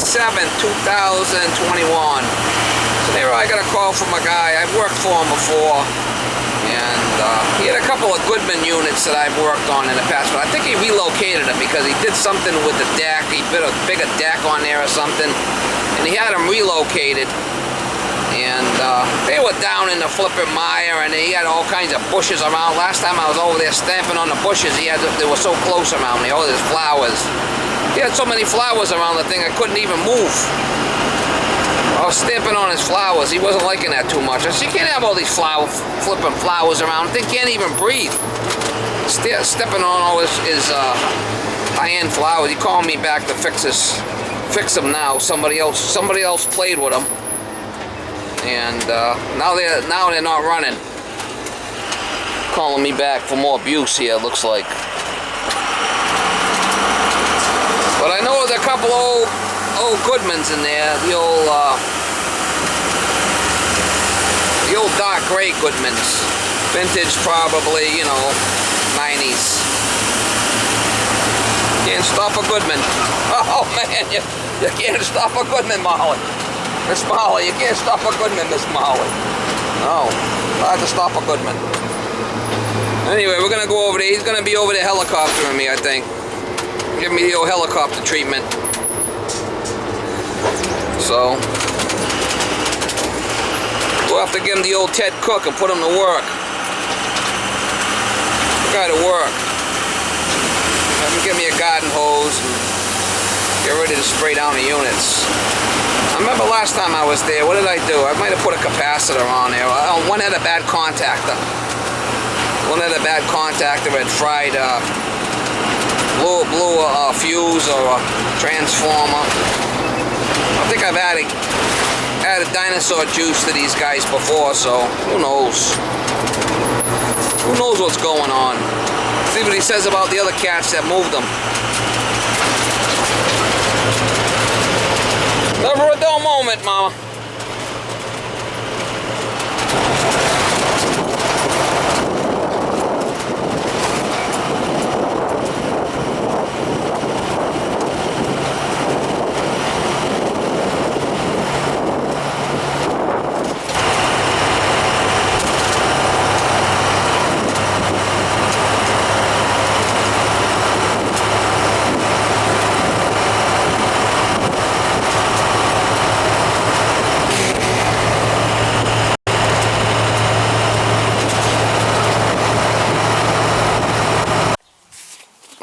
7th, 2021. So there I got a call from a guy. I've worked for him before. And he had a couple of Goodman units that I've worked on in the past, but I think he relocated them because he did something with the deck. He put a bigger deck on there or something, and he had them relocated. And they were down in the flipping mire, and he had all kinds of bushes around. Last time I was over there stamping on the bushes, they were so close around me. All these flowers. He had so many flowers around the thing I couldn't even move. I was stamping on his flowers. He wasn't liking that too much. I said, you can't have all these flipping flowers around. They can't even breathe. Stepping on all his high-end flowers. He called me back to fix them now. Somebody else played with them, and now they're not running. Calling me back for more abuse here. It looks like. But I know there's a couple old Goodmans in there, the old dark gray Goodmans, vintage probably, you know, 90s. Can't stop a Goodman. Oh man, you can't stop a Goodman, Molly. Miss Molly, you can't stop a Goodman, Miss Molly. No, hard to stop a Goodman. Anyway, we're gonna go over there. He's gonna be over there helicoptering me, I think. Give me the old helicopter treatment. So we'll have to give him the old Ted Cook and put him to work. The guy to work. Have him give me a garden hose and get ready to spray down the units. I remember last time I was there, what did I do? I might have put a capacitor on there. One had a bad contactor. One had a bad contactor. Had fried, blew a fuse or a transformer. I think I've added dinosaur juice to these guys before, so who knows? Who knows what's going on? See what he says about the other cats that moved them. Never a dull moment, Mama.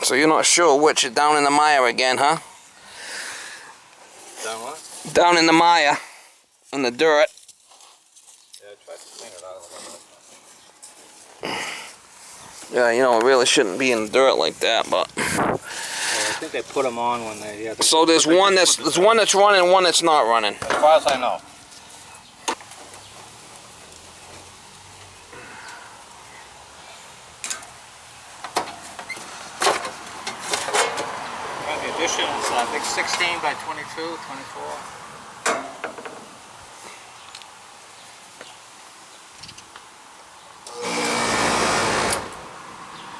So you're not sure which is down in the mire again, huh? Down what? Down in the mire, in the dirt. Yeah, I tried to clean it out a little bit. Yeah, you know, it really shouldn't be in the dirt like that, but. Well, I think they put them on when they. Yeah, so there's one that's running, and one that's not running. As far as I know. Additions, I think 16 by 22,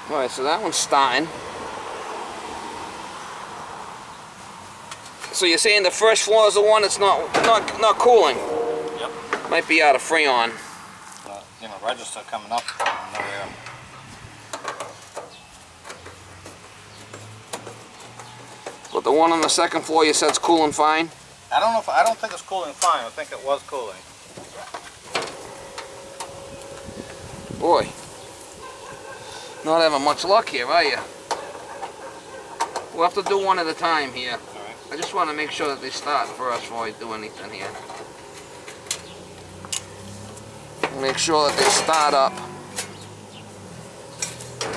24. Alright, so that one's starting. So you're saying the first floor is the one that's not cooling? Yep. Might be out of Freon. You know, register coming up. Nowhere. But the one on the second floor you said's cooling fine? I don't think it's cooling fine. I think it was cooling. Boy, not having much luck here, are you? We'll have to do one at a time here. All right. I just want to make sure that they start first before I do anything here. Make sure that they start up,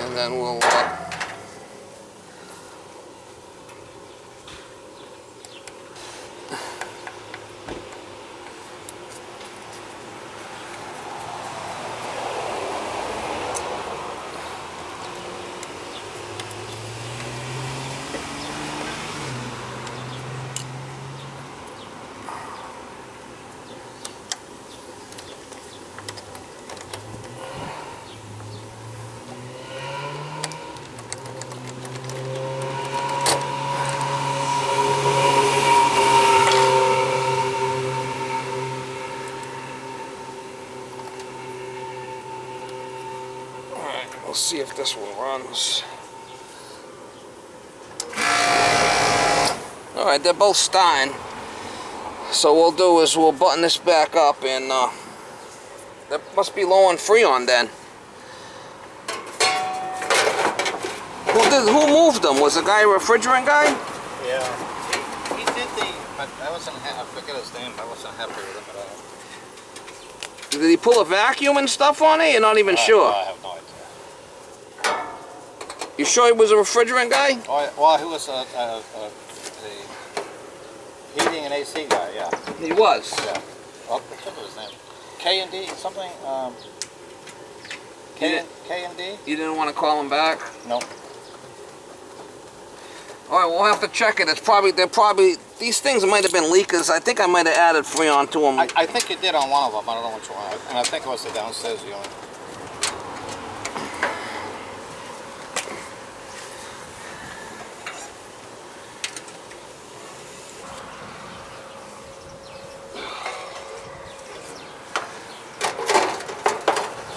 and then we'll We'll see if this one runs. Alright, they're both Stein. So what we'll do is we'll button this back up, and that must be low on Freon then. Who moved them? Was the guy a refrigerant guy? Yeah. He did but I wasn't I forget his name, I wasn't happy with him at all. Did he pull a vacuum and stuff on it? You're not even sure. I have no idea. You sure he was a refrigerant guy? Oh, well, he was a heating and AC guy, yeah. He was? Yeah. Well, I forget his name. K&D, something? K&D? You didn't want to call him back? No. Alright, we'll have to check it. They're probably, these things might have been leakers. I think I might have added Freon to them. I think you did on one of them. I don't know which one. And I think it was the downstairs unit.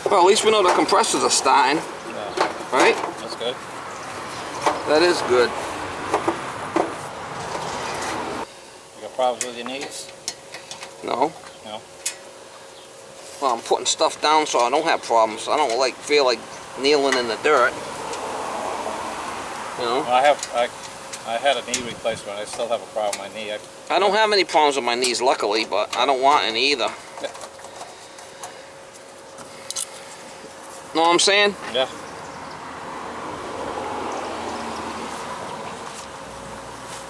Well, at least we know the compressor's a Stein. Yeah. Right? That's good. That is good. You got problems with your knees? No. No. Well, I'm putting stuff down so I don't have problems. I don't feel like kneeling in the dirt. You know? I had a knee replacement. I still have a problem with my knee. I don't have any problems with my knees, luckily, but I don't want any either. Know what I'm saying? Yeah.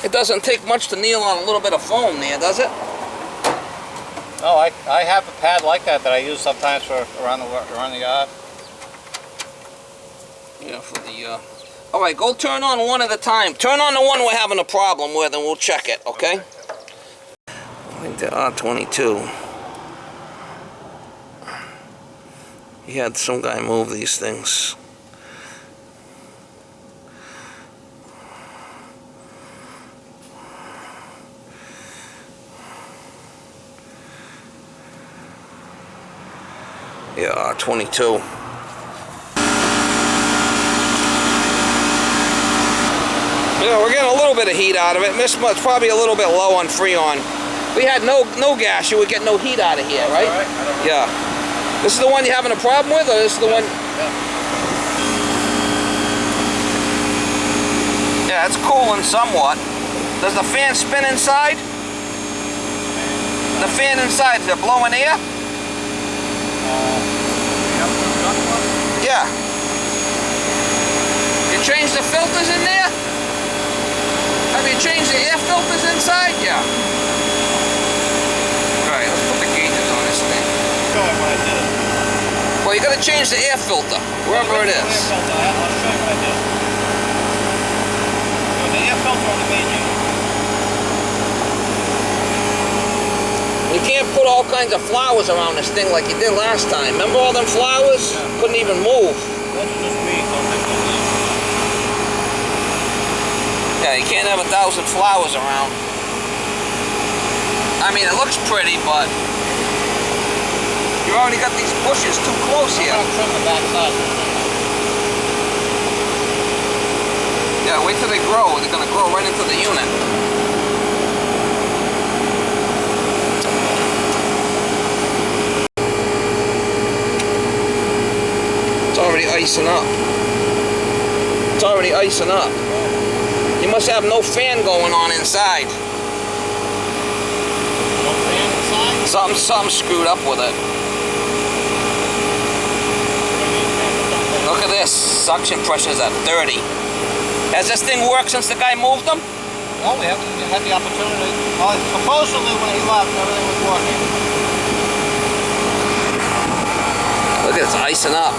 It doesn't take much to kneel on a little bit of foam there, does it? No, I have a pad like that I use sometimes for around the yard. Yeah, for the all right, go turn on one at a time. Turn on the one we're having a problem with, and we'll check it, okay? I think the R22. He had some guy move these things. Yeah, R22. Yeah, we're getting a little bit of heat out of it. This much, probably a little bit low on Freon. If we had no gas, you would get no heat out of here, right? Yeah. This is the one you're having a problem with, or this is the one? Yeah, it's cooling somewhat. Does the fan spin inside? The fan inside, is it blowing air? Yeah. You changed the filters in there? Have you changed the air filters inside? Yeah. Alright, let's put the gauges on this thing. Show him what I did. Well, you gotta change the air filter, wherever it is. I'll show you what I did. So the air filter on the main unit. You can't put all kinds of flowers around this thing like you did last time. Remember all them flowers? Yeah. Couldn't even move. Those are just weeds. Don't take those in. Yeah, you can't have 1,000 flowers around. I mean, it looks pretty, but you already got these bushes too close here. I'm trim the back side. Yeah, wait till they grow. They're gonna grow right into the unit. It's already icing up. It's already icing up. You must have no fan going on inside. No fan inside? Something screwed up with it. Look at this. Suction pressure's at 30. Has this thing worked since the guy moved them? No, we haven't had the opportunity. Well, supposedly when he left, everything was working. Look at it, it's icing up.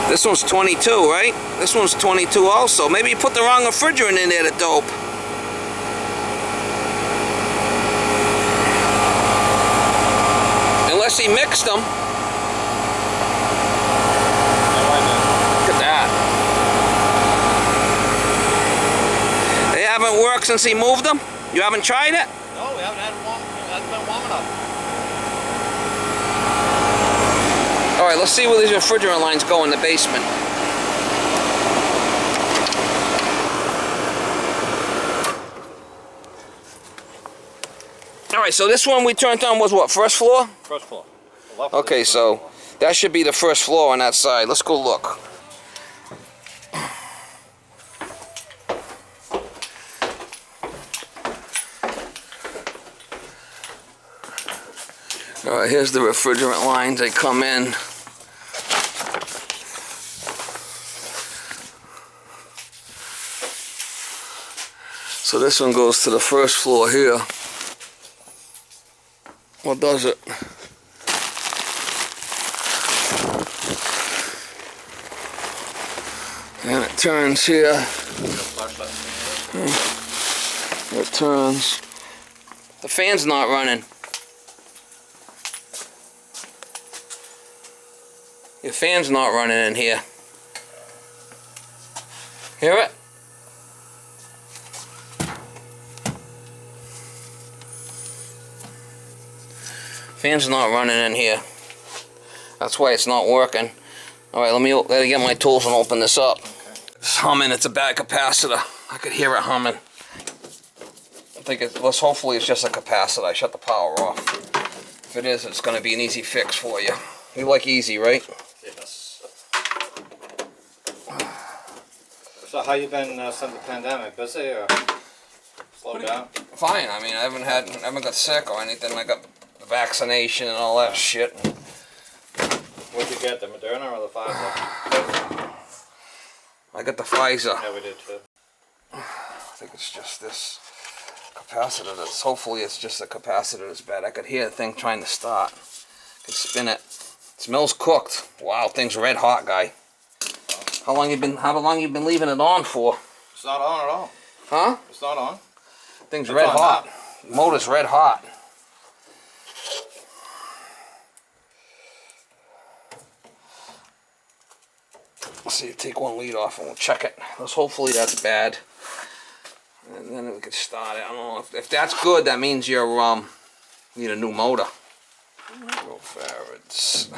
This one's 22, right? This one's 22 also. Maybe you put the wrong refrigerant in there, the dope. Unless he mixed them. Look at that. They haven't worked since he moved them? You haven't tried it? No, we haven't had one. It hasn't been warm enough. Alright, Alright, let's see where these refrigerant lines go in the basement. Alright, so this one we turned on was what, first floor? First floor. Okay, so that should be the first floor on that side. Let's go look. Alright, here's the refrigerant lines. They come in. So this one goes to the first floor here. What does it? And it turns here. It turns. The fan's not running. Your fan's not running in here. Hear it? Fan's not running in here. That's why it's not working. Alright, let me get my tools and open this up. It's humming. It's a bad capacitor. I could hear it humming. I think hopefully it's just a capacitor. I shut the power off. If it is, it's going to be an easy fix for you. You like easy, right? Yes. So how you been since the pandemic? Busy or slowed down? Fine. I mean, I haven't got sick or anything. I got the vaccination and all that shit. What'd you get, the Moderna or the Pfizer? I got the Pfizer. Yeah, we did too. I think it's just this capacitor that's, hopefully it's just the capacitor that's bad. I could hear the thing trying to start. I could spin it. It smells cooked. Wow, thing's red hot, guy. How long you been leaving it on for? It's not on at all. Huh? It's not on. Thing's red hot. Motor's red hot. Let's see, take one lead off and we'll check it. Hopefully that's bad. And then we could start it. I don't know if that's good. That means you're need a new motor. Microfarads.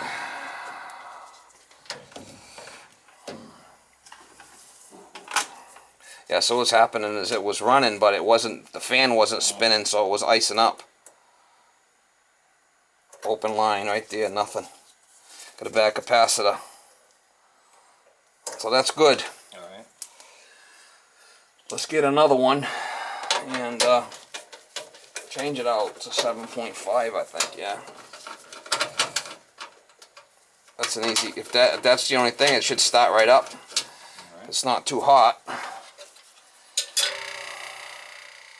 Yeah. So what's happening is it was running, but it wasn't. The fan wasn't spinning, so it was icing up. Open line right there. Nothing. Got a bad capacitor. So that's good. Alright. Let's get another one and change it out to 7.5, I think, yeah. That's an easy, if that's the only thing, it should start right up. Right. It's not too hot.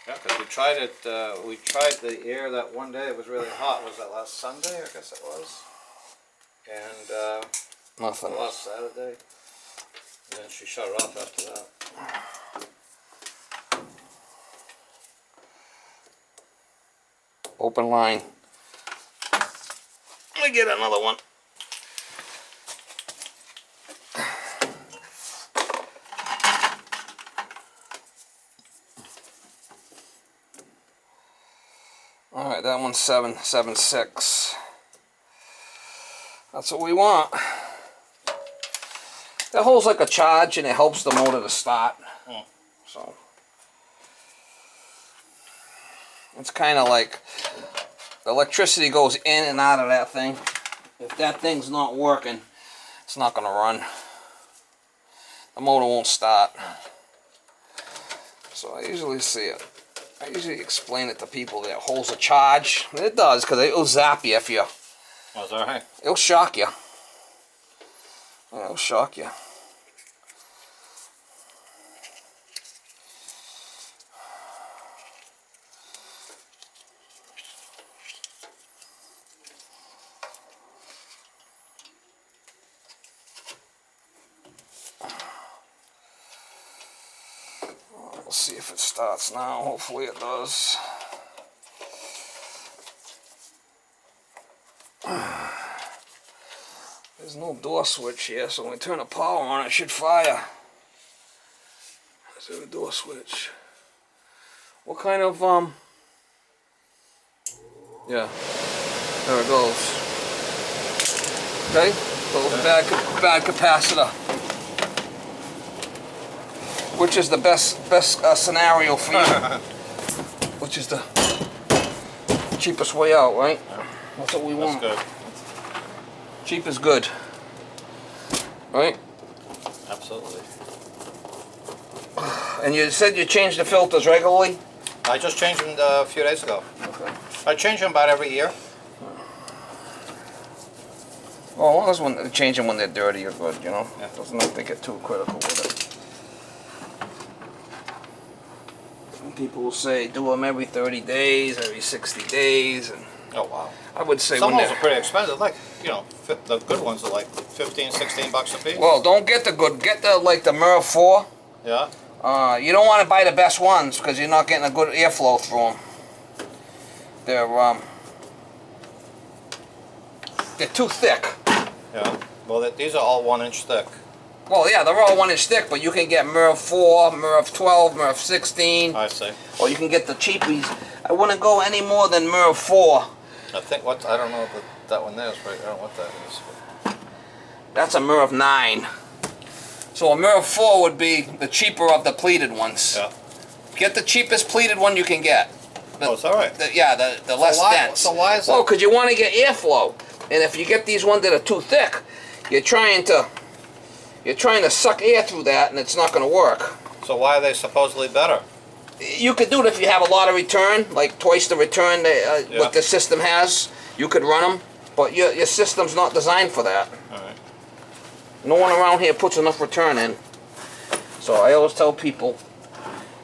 Yeah, because we tried it, we tried the air that one day. It was really hot. Was that last Sunday? I guess it was. And nothing. Last Saturday. And then she shut it off after that. Open line. Let me get another one. Alright, that one's 776. That's what we want. That holds like a charge and it helps the motor to start. So it's kind of like the electricity goes in and out of that thing. If that thing's not working, it's not going to run. The motor won't start. So I usually see it. I usually explain it to people that it holds a charge. It does, because it'll zap you if you... Oh, is that right? It'll shock you. Yeah, it'll shock you. We'll see if it starts now. Hopefully it does. There's no door switch here, so when we turn the power on, it should fire. Is there a door switch? What kind of, yeah, there it goes. Okay, so bad capacitor. Which is the best scenario for you? Which is the cheapest way out, right? That's what we want. That's good. Cheap is good, right? Absolutely. And you said you change the filters regularly? I just changed them a few days ago. Okay. I change them about every year. Well, as long as when they change them when they're dirty, you're good, you know? Yeah. Doesn't have to get too critical with it. Some people will say do them every 30 days, every 60 days, and Oh wow. I would say Some when of those they're... are pretty expensive. Like, you know, the good ones are like 15, 16 bucks a piece. Well, don't get the good, get the, like the Merv 4. Yeah. You don't want to buy the best ones because you're not getting a good airflow through them. They're too thick. Yeah. Well, these are all 1 inch thick. Well, yeah, they're all 1 inch thick, but you can get Merv 4, Merv 12, Merv 16. I see. Or you can get the cheapies. I wouldn't go any more than Merv 4. I think I don't know if that one there is right. I don't know what that is. That's a Merv 9. So a Merv 4 would be the cheaper of the pleated ones. Yeah. Get the cheapest pleated one you can get. Oh, it's all right. The less dense. So why is that? Well, because you want to get airflow. And if you get these ones that are too thick, you're trying to suck air through that, and it's not going to work. So why are they supposedly better? You could do it if you have a lot of return, like twice the return what the system has. You could run them, but your system's not designed for that. All right. No one around here puts enough return in. So I always tell people,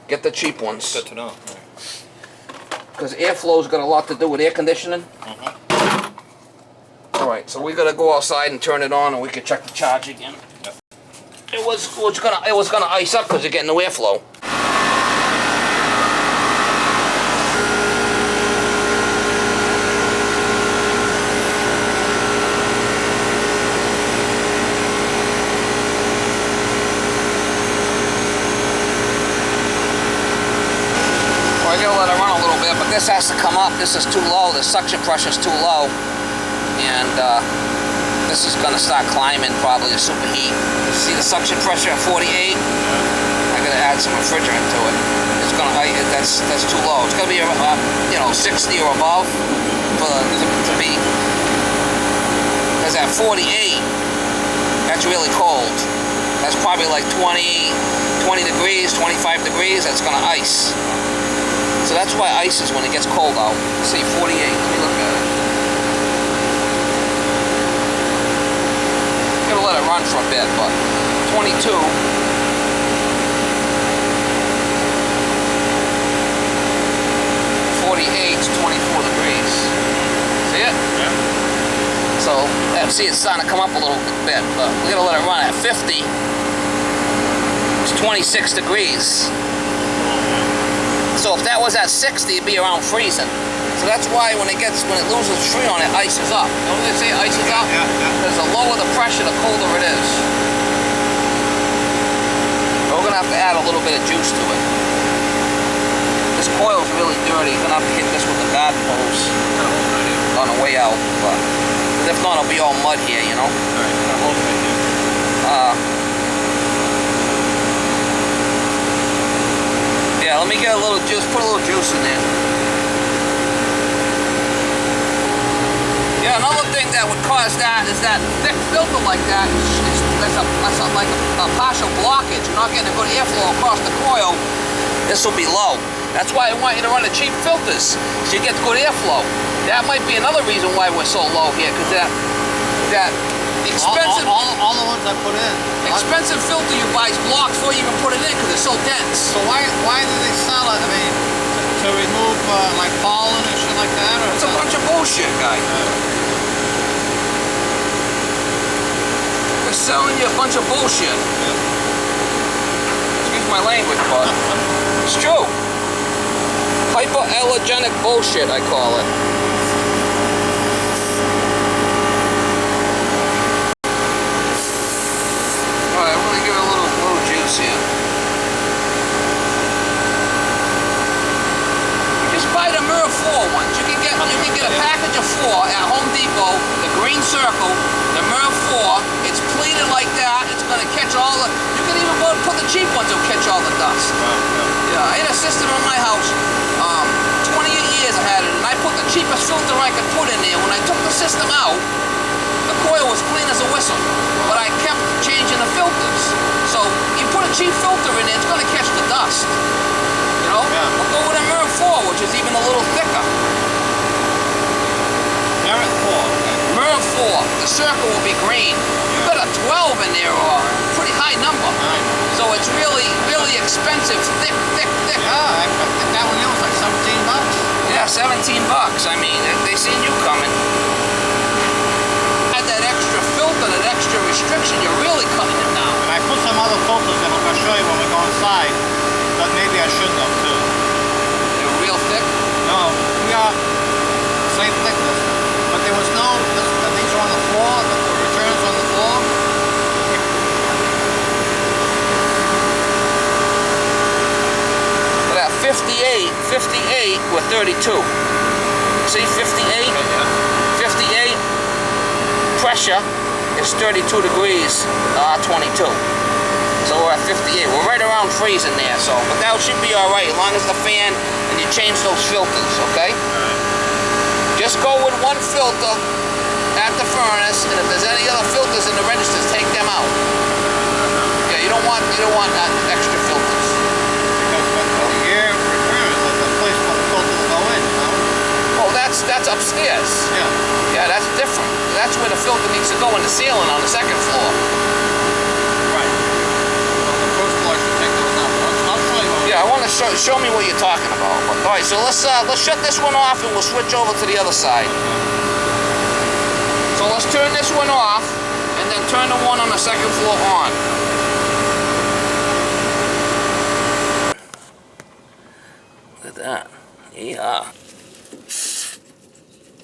get the cheap ones. Good to know. Because airflow's got a lot to do with air conditioning. Mm-hmm. Alright, so we gotta go outside and turn it on and we can check the charge again. Yep. It was gonna ice up because you're getting no airflow. I gotta let it run a little bit, but this has to come up. This is too low. The suction pressure is too low, and this is gonna start climbing probably a superheat. See the suction pressure at 48? I gotta add some refrigerant to it. It's gonna that's too low. It's gonna be 60 or above to be. Because at 48, that's really cold. That's probably like 20 degrees, 25 degrees. That's gonna ice. So that's why ice is when it gets cold out. See, 48, let me look at it. I'm gonna let it run for a bit, but 22. 48 is 24 degrees. See it? Yeah. So, see, it's starting to come up a little bit, but we're gonna let it run at 50. It's 26 degrees. So if that was at 60, it'd be around freezing. So that's why when it loses freon, it ices up. You know what they say, ices up? Yeah. Because the lower the pressure, the colder it is. So we're gonna have to add a little bit of juice to it. This coil's really dirty. You're gonna have to hit this with a garden hose on the way out. But if not, it'll be all mud here, you know? Yeah, let me get a little juice, put a little juice in there. Yeah, another thing that would cause that is that thick filter like that, that's like a partial blockage. You're not getting a good airflow across the coil. This will be low. That's why I want you to run the cheap filters, so you get good airflow. That might be another reason why we're so low here, because that expensive... All the ones I put in. Expensive filter you buy is blocked before you even put it in because it's so dense. So why do they sell it? I mean, to remove like pollen and shit like that? Or It's a bunch of bullshit, guy. They're selling you a bunch of bullshit. Excuse my language, but it's true. Hypoallergenic bullshit, I call it. Alright, I'm gonna give it a little juice here. Just buy the Merv 4 ones. You can get a package of 4 at Home Depot, the green circle, the Merv cheap ones will catch all the dust. Yeah, I had a system in my house. 28 years I had it, and I put the cheapest filter I could put in there. When I took the system out, the coil was clean as a whistle, but I kept changing the filters. So you put a cheap filter in there, it's going to catch the dust. You know? Yeah. I'll go with a MERV 4, which is even a little thicker. MERV 4. MERV 4, the circle will be green. You've got a 12 in there, or a pretty high number. So it's really, really expensive, thick. Yeah, that one here was like $17. Yeah, $17. I mean, they seen you coming. Add that extra filter, that extra restriction, you're really cutting it down. And I put some other filters in, I'm going to show you when we go inside, but maybe I shouldn't have too. They're real thick? No, we are same thickness, but there was no, these are on the floor, the returns on the floor. Look at that, 58 with 32. See, 58? Yeah. 58, pressure is 32 degrees, 22. So we're at 58. We're right around freezing there, so, but that should be all right as long as the fan, and you change those filters, okay? Just go with one filter at the furnace, and if there's any other filters in the registers, take them out. Yeah, you don't want that extra filters. Because when the air returns, there's a place for the filter to go in, you know? Oh, that's upstairs. Yeah. Yeah, that's different. That's where the filter needs to go in the ceiling on the second floor. Right. On the first floor, I should take those out. I'll show you one. Yeah, I want to show me what you're talking about. But, all right, so let's shut this one off and we'll switch over to the other side. So let's turn this one off and then turn the one on the second floor on. Look at that. Yeah.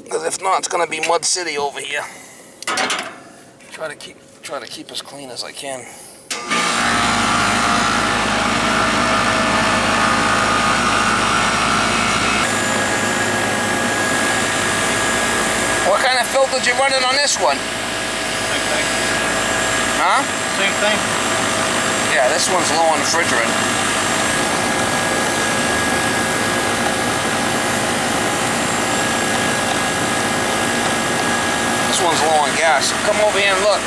Because if not, it's gonna be Mud City over here. Try to keep as clean as I can. What kind of filters you running on this one? Same thing. Huh? Same thing. Yeah, this one's low on refrigerant. This one's low on gas. Come over here and look.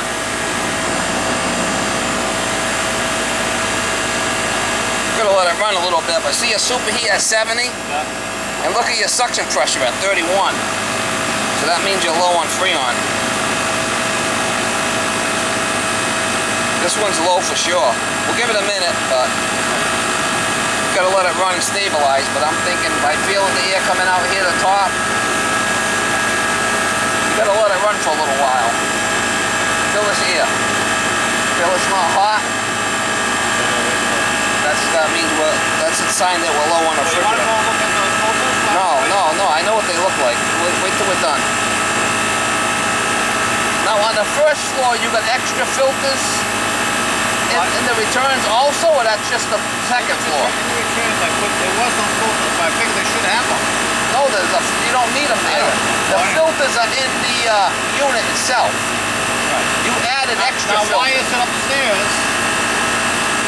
Gotta let it run a little bit, but see your superheat at 70? Yeah. And look at your suction pressure at 31. So that means you're low on Freon. This one's low for sure. We'll give it a minute, but gotta let it run and stabilize. But I'm thinking by feeling the air coming out here the top, you gotta let it run for a little while. Feel this air. Feel it's not hot. That means that's a sign that we're low on So you want to refrigerant. go look at those filters? No, I know what they look like. Wait till we're done. Now on the first floor, you got extra filters in the returns also, or that's just the second floor? In the returns, there was no filters, but I think they should have them. No, you don't need them there. The filters are in the unit itself. Right. You added extra Now, why filters. is it upstairs?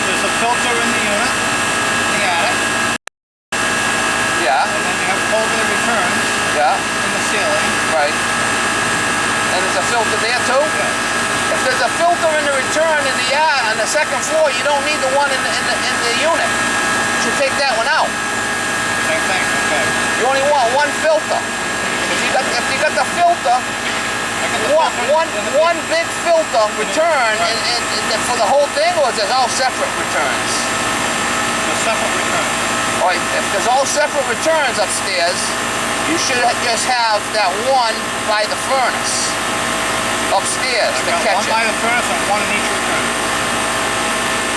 There's a filter in the unit, in the attic, Yeah, and then you have cold air returns yeah, in the ceiling. right. And there's a filter there too? Yeah. If there's a filter in the return in the on the second floor, you don't need the one in the unit. You should take that one out. Same thing, okay. You only want one filter. If you got the filter, one big filter return and for the whole thing, or is it all separate returns? The separate return. All right, if there's all separate returns upstairs, you should just have that one by the furnace upstairs to I've got catch one by it. the furnace and one in each return.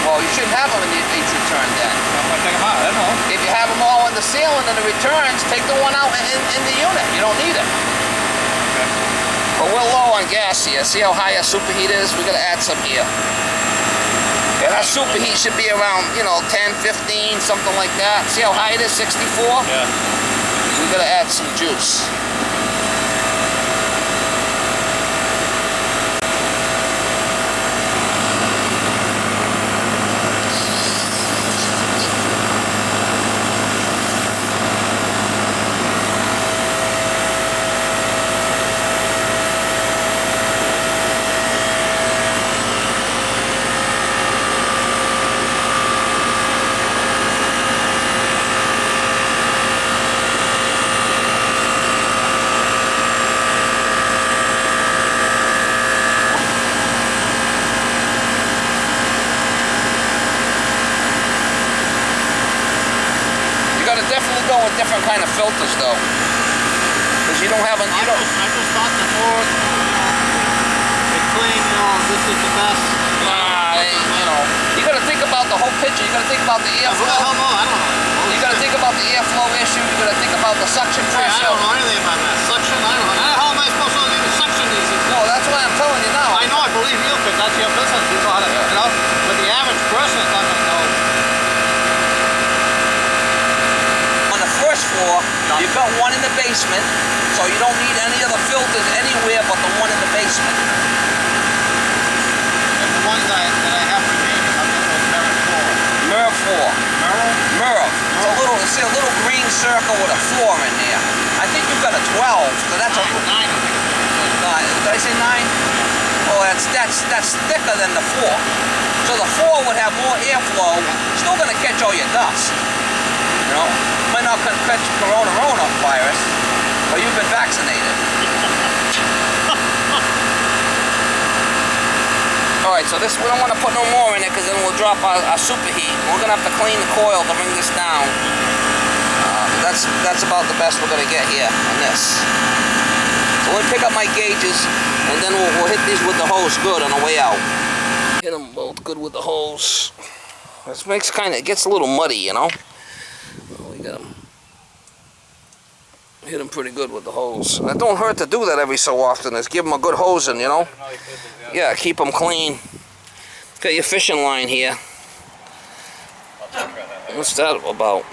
Well, you shouldn't have them in each return then. I'm going to take them out, I don't know. If you have them all in the ceiling and the returns, take the one out in the unit. You don't need it. Okay. But we're low on gas here. See how high our superheat is? We gotta add some here. Yeah, that superheat should be around, 10, 15, something like that. See how high it is? 64? Yeah. We gotta add some juice. more different kind of filters though. Because you don't have an, I just thought the more, they claim, this is the best. You gotta think about the whole picture. You gotta think about the airflow. Who the hell knows? I don't know. You gotta think about the airflow issue. You gotta think about the suction Hey, pressure. I don't know anything about that. Suction, I don't know. How am I supposed to even suction these things? No, that's why I'm telling you now. I know, I believe you, because that's your business. You know how to, but the average person is not going to know. On the first floor, you've got one in the basement, so you don't need any of the filters anywhere but the one in the basement. And the ones that I have remaining, I'm going to go MERV 4. MERV. It's a little green circle with a 4 in there. I think you've got a 12, so that's a... 9. Did I say 9? Oh, that's thicker than the 4. So the 4 would have more airflow, still going to catch all your dust. You know, might not catch coronavirus, but you've been vaccinated. All right, so this, we don't want to put no more in it because then we'll drop our superheat. We're going to have to clean the coil to bring this down. That's about the best we're going to get here on this. So we'll pick up my gauges and then we'll hit these with the hose good on the way out. Hit them both good with the hose. This makes it gets a little muddy, you know. Well, we got them. Hit them pretty good with the hose. And it don't hurt to do that every so often. Just give them a good hosing, you know. Yeah, keep them clean. Got your fishing line here. What's that about?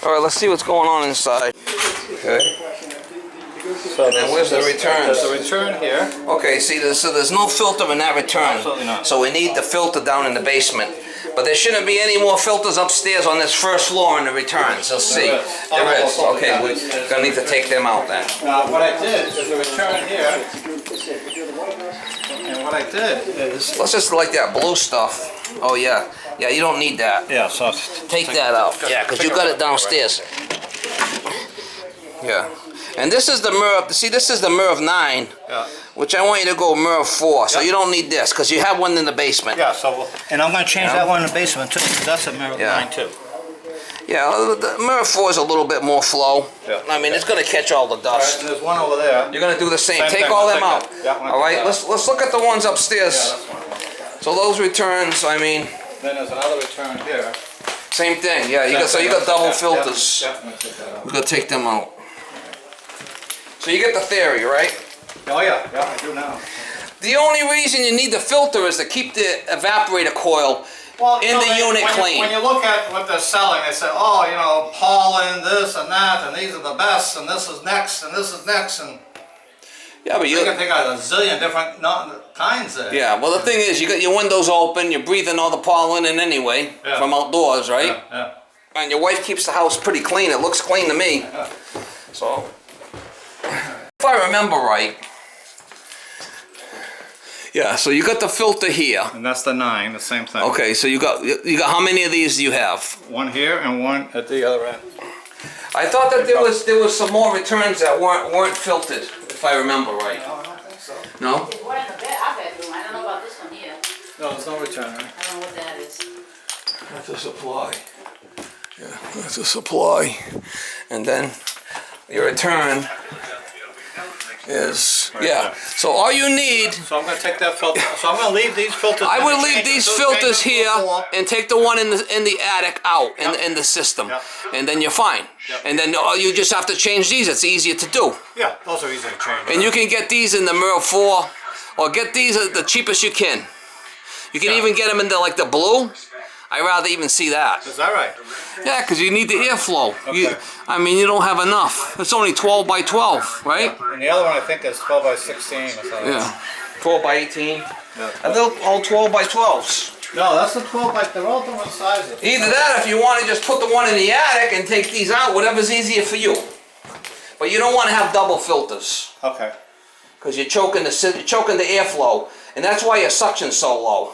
All right, let's see what's going on inside. Okay. So where's the return? There's a return here. Okay, see, there's no filter in that return. Absolutely not. So we need the filter down in the basement. But there shouldn't be any more filters upstairs on this first floor in the returns. You'll see. There is. Okay, we're going to need to take them out then. What I did is a return here. And what I did is... Let's just like that blue stuff. Oh, yeah. Yeah, you don't need that. Yeah, so... Take that out. Yeah, because you got it downstairs. Yeah. And this is the MERV. See, this is the MERV 9. Yeah. Which I want you to go MERV 4. So you don't need this because you have one in the basement. Yeah, so... And I'm going to change that one in the basement too. That's a MERV 9 too. Yeah, the MERV 4 is a little bit more flow. Yeah. I mean, it's going to catch all the dust. Right, and there's one over there. You're going to do the same. Take thing, all I'll them take out. that. Yeah, all right, let's look at the ones upstairs. Yeah, that's one. So those returns, I mean... Then there's another return here. Same thing, yeah. You got double filters. Yeah, I'm going to take that out. We're going to take them out. So you get the theory, right? Oh yeah, I do now. The only reason you need the filter is to keep the evaporator coil in the unit clean. When you look at what they're selling, they say, oh, you know, pollen, this and that, and these are the best, and this is next, and this is next, and yeah, but you can think of a zillion different kinds there. Yeah, well the thing is, you got your windows open, you're breathing all the pollen in anyway from outdoors, right? Yeah. And your wife keeps the house pretty clean. It looks clean to me. Yeah. So, if I remember right, yeah. So you got the filter here. And that's the 9, the same thing. Okay, so you got how many of these do you have? One here and one at the other end. I thought that there was some more returns that weren't filtered, if I remember right. No, I don't think so. No? There's one in the bedroom. I don't know about this one here. No, there's no return. I don't know what that is. That's a supply. Yeah, that's a supply. And then your return is, yeah. So all you need, So I'm going to take that filter. So I'm going to leave these filters. I would leave these filters here and take the one in the attic out in the system. Yep. And then you're fine. Yep. And then you just have to change these. It's easier to do. Yeah, those are easy to change. And you can get these in the MERV 4 or get these at the cheapest you can. You can even get them in the blue. I'd rather even see that. Is that right? Yeah, because you need the airflow. Okay. I mean, you don't have enough. It's only 12 by 12, right? And the other one I think is 12 by 16 or something. Yeah. 12 by 18. Yeah. And they're all 12 by 12s. No, that's the 12 by, they're all different sizes. Either that, if you want to just put the one in the attic and take these out, whatever's easier for you. But you don't want to have double filters. Okay. Because you're choking the airflow. And that's why your suction's so low.